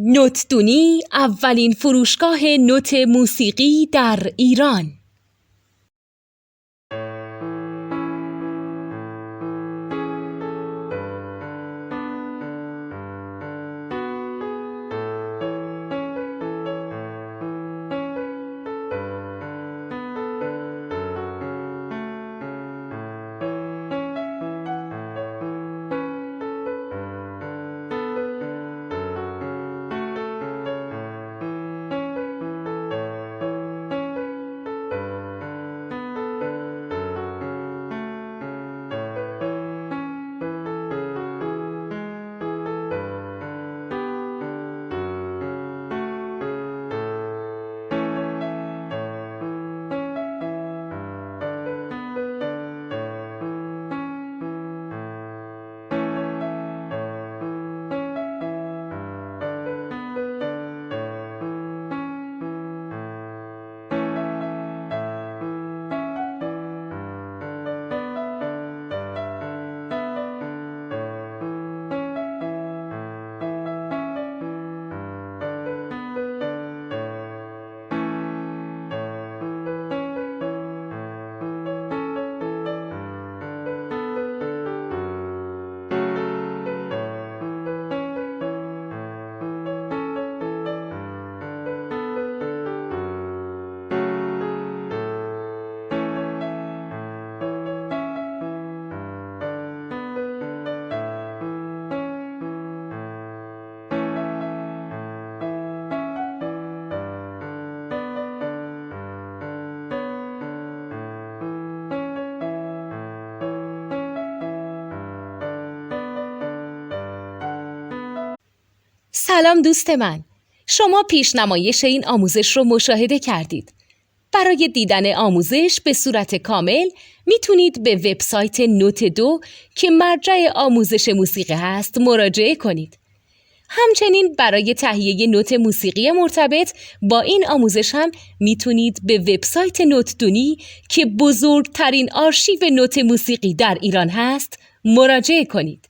نوتدونی اولین فروشگاه نوت موسیقی در ایران. سلام دوست من، شما پیشنمایش این آموزش رو مشاهده کردید. برای دیدن آموزش به صورت کامل میتونید به وبسایت نوت2 که مرجع آموزش موسیقی هست مراجعه کنید. همچنین برای تهیه نوت موسیقی مرتبط با این آموزش هم میتونید به وبسایت نوتدونی که بزرگترین آرشیو نوت موسیقی در ایران هست مراجعه کنید.